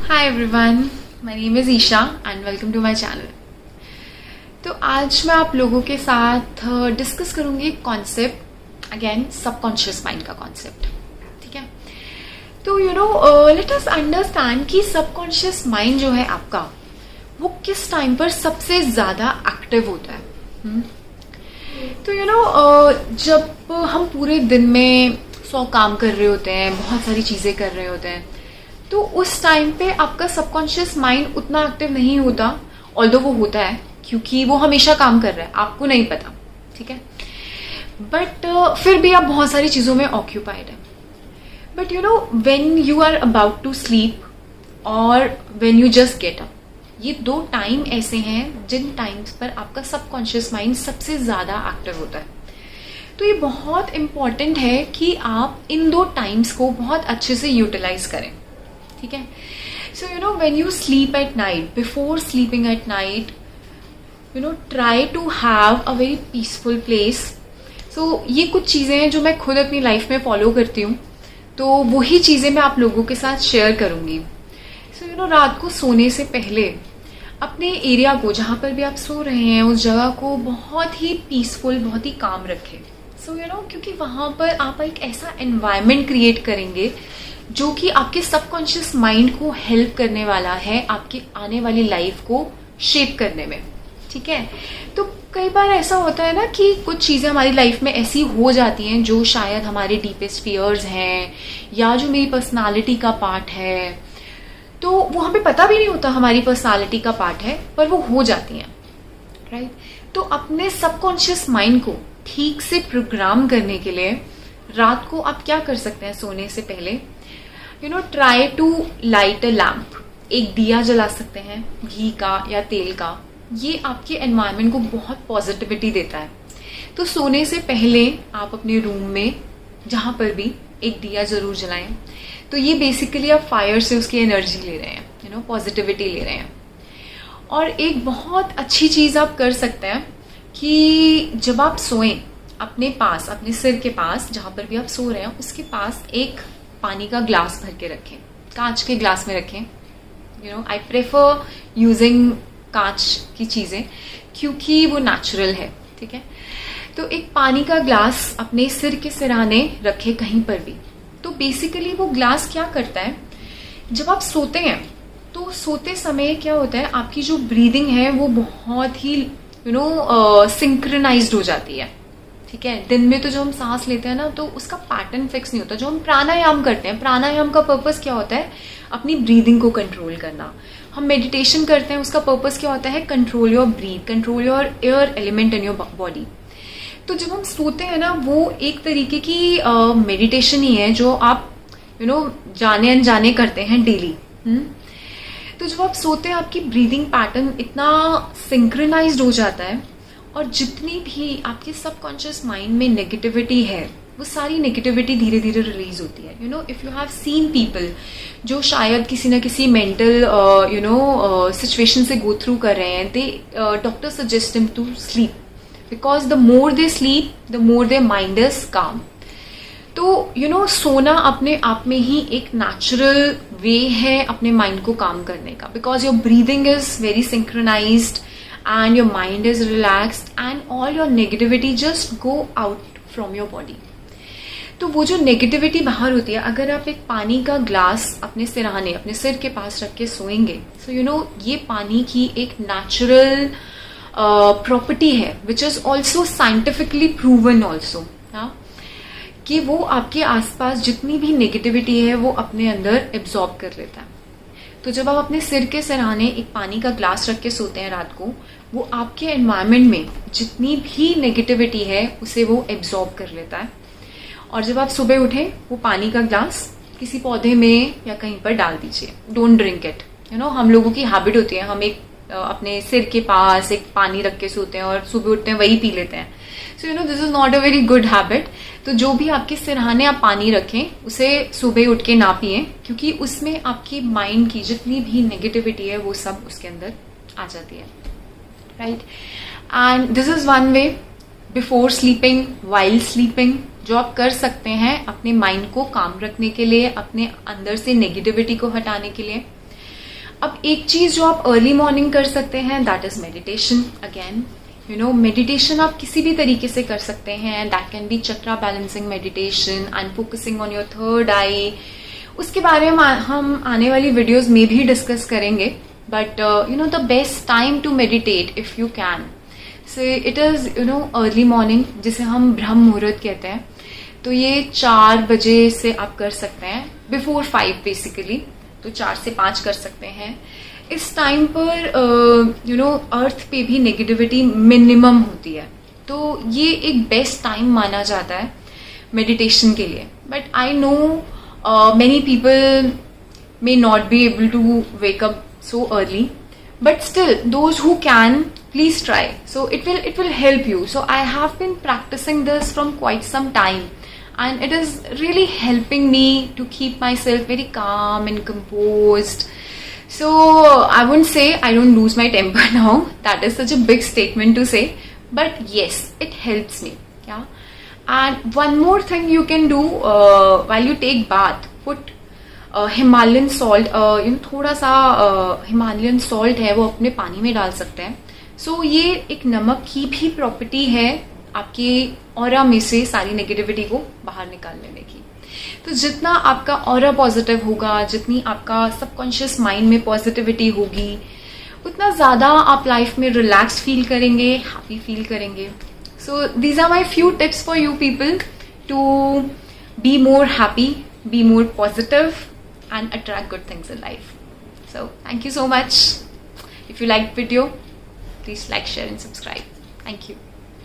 Hi everyone, my name is Isha and welcome to my channel. तो आज मैं आप लोगों के साथ डिस्कस करूंगी एक कॉन्सेप्ट, अगेन सबकॉन्शियस माइंड का कॉन्सेप्ट। ठीक है, तो लेट अस अंडरस्टैंड कि सबकॉन्शियस माइंड जो है आपका, वो किस टाइम पर सबसे ज़्यादा एक्टिव होता है। तो जब हम पूरे दिन में 100 काम कर रहे होते हैं, बहुत सारी चीज़ें कर रहे होते हैं, तो उस टाइम पे आपका सबकॉन्शियस माइंड उतना एक्टिव नहीं होता। ऑल्दो वो होता है क्योंकि वो हमेशा काम कर रहा है, आपको नहीं पता। ठीक है, बट फिर भी आप बहुत सारी चीज़ों में ऑक्यूपाइड है। But when you are about to sleep और when you just get up, ये दो टाइम ऐसे हैं जिन टाइम्स पर आपका सबकॉन्शियस माइंड सबसे ज़्यादा एक्टिव होता है। तो ये बहुत इम्पॉर्टेंट है कि आप इन दो टाइम्स को बहुत अच्छे से यूटिलाइज करें। ठीक है, so when you sleep at night, before sleeping at night, try to have a very peaceful place. So ये कुछ चीज़ें हैं जो मैं खुद अपनी लाइफ में फॉलो करती हूँ, तो वही चीज़ें मैं आप लोगों के साथ शेयर करूँगी। सो रात को सोने से पहले अपने एरिया को, जहाँ पर भी आप सो रहे हैं, उस जगह को बहुत ही पीसफुल, बहुत ही काम रखें। सो क्योंकि वहाँ पर आप एक ऐसा एनवायरनमेंट क्रिएट करेंगे जो कि आपके सबकॉन्शियस माइंड को हेल्प करने वाला है आपकी आने वाली लाइफ को शेप करने में। ठीक है, तो कई बार ऐसा होता है ना कि कुछ चीज़ें हमारी लाइफ में ऐसी हो जाती हैं जो शायद हमारे डीपेस्ट फियर्स हैं या जो मेरी पर्सनालिटी का पार्ट है, तो वो हमें पता भी नहीं होता हमारी पर्सनालिटी का पार्ट है, पर वो हो जाती हैं। राइट, तो अपने सबकॉन्शियस माइंड को ठीक से प्रोग्राम करने के लिए रात को आप क्या कर सकते हैं? सोने से पहले try to light a lamp, एक दिया जला सकते हैं, घी का या तेल का। ये आपके एनवायरनमेंट को बहुत पॉजिटिविटी देता है। तो सोने से पहले आप अपने रूम में जहां पर भी एक दिया जरूर जलाएं। तो ये बेसिकली आप फायर से उसकी एनर्जी ले रहे हैं, पॉजिटिविटी ले रहे हैं। और एक बहुत अच्छी चीज आप कर सकते हैं कि जब आप सोएं, अपने पास, अपने सिर के पास, जहां पर भी आप सो रहे हैं, उसके पास एक पानी का ग्लास भर के रखें, कांच के ग्लास में रखें। आई प्रेफर यूजिंग कांच की चीज़ें क्योंकि वो नेचुरल है। ठीक है, तो एक पानी का ग्लास अपने सिर के सिरहाने रखें कहीं पर भी। तो बेसिकली वो ग्लास क्या करता है, जब आप सोते हैं तो सोते समय क्या होता है, आपकी जो ब्रीदिंग है वो बहुत ही सिंक्रोनाइज्ड हो जाती है। ठीक है, दिन में तो जो हम सांस लेते हैं ना, तो उसका पैटर्न फिक्स नहीं होता। जो हम प्राणायाम करते हैं, प्राणायाम का पर्पस क्या होता है? अपनी ब्रीदिंग को कंट्रोल करना। हम मेडिटेशन करते हैं, उसका पर्पस क्या होता है? Control your breathe, control your air element in your body. तो जब हम सोते हैं ना, वो एक तरीके की मेडिटेशन ही है जो आप जाने अनजाने करते हैं डेली। तो जब आप सोते हैं, आपकी ब्रीदिंग पैटर्न इतना सिंक्रोनाइज्ड हो जाता है, और जितनी भी आपके सबकॉन्शियस माइंड में नेगेटिविटी है, वो सारी नेगेटिविटी धीरे धीरे रिलीज होती है। If you have seen people जो शायद किसी ना किसी मेंटल सिचुएशन से गो थ्रू कर रहे हैं, they doctor suggest them to sleep, because the more they sleep the more their mind is calm. तो सोना अपने आप में ही एक नेचुरल वे है अपने माइंड को काम करने का, because your breathing is very synchronised and your mind is relaxed and all your negativity just go out from your body. तो वो जो नेगेटिविटी बाहर होती है, अगर आप एक पानी का ग्लास अपने सिरहाने, अपने सिर के पास रख के सोएंगे, so ये पानी की एक नेचुरल प्रॉपर्टी है which is also scientifically proven also, कि वो आपके आसपास जितनी भी नेगेटिविटी है वो अपने अंदर एब्जॉर्ब कर लेता है। तो जब आप अपने सिर के सिरहाने एक पानी का ग्लास रख के सोते हैं रात को, वो आपके एनवायरनमेंट में जितनी भी नेगेटिविटी है उसे वो एब्जॉर्ब कर लेता है। और जब आप सुबह उठें, वो पानी का ग्लास किसी पौधे में या कहीं पर डाल दीजिए। Don't drink it. हम लोगों की हैबिट होती है, हम एक अपने सिर के पास एक पानी रख के सोते हैं और सुबह उठते हैं वही पी लेते हैं। So this is not a very good habit. तो जो भी आपके सिरहाने आप पानी रखें, उसे सुबह उठ के ना पिए, क्योंकि उसमें आपकी माइंड की जितनी भी नेगेटिविटी है वो सब उसके अंदर आ जाती है। Right, and this is one way before sleeping, while sleeping, जो आप कर सकते हैं अपने माइंड को काम रखने के लिए, अपने अंदर से नेगेटिविटी को हटाने के लिए। अब एक चीज जो आप अर्ली मॉर्निंग कर सकते हैं, that is meditation. Again meditation आप किसी भी तरीके से कर सकते हैं. That can be chakra balancing meditation and focusing on your third eye. उसके बारे में हम आने वाली वीडियोस में भी डिस्कस करेंगे. But the best time to meditate if you can, so it is early morning, जिसे हम ब्रह्म मुहूर्त कहते हैं. तो ये 4 बजे से आप कर सकते हैं, बिफोर 5 बेसिकली. तो 4 से 5 कर सकते हैं. इस टाइम पर अर्थ पे भी नेगेटिविटी मिनिमम होती है. तो ये एक बेस्ट टाइम माना जाता है मेडिटेशन के लिए. But I know many people may not be able to wake up so early, but still those who can, please try. So it will help you. So I have been practicing this from quite some time, and it is really helping me to keep myself very calm and composed. So I wouldn't say I don't lose my temper now. That is such a big statement to say, but yes, it helps me. Yeah. And one more thing you can do while you take bath, put Himalayan salt. थोड़ा सा Himalayan salt है वो अपने पानी में डाल सकते हैं. सो ये एक नमक की भी प्रॉपर्टी है आपके ऑरा में से सारी नेगेटिविटी को बाहर निकाल लेने की. तो जितना आपका ऑरा पॉजिटिव होगा, जितनी आपका सबकॉन्शियस माइंड में पॉजिटिविटी होगी, उतना ज्यादा आप लाइफ में रिलैक्स फील करेंगे, हैप्पी फील करेंगे. So these are my few tips for you people to be more happy, be more positive and attract good things in life. So thank you so much. If you liked video, please like, share and subscribe. Thank you.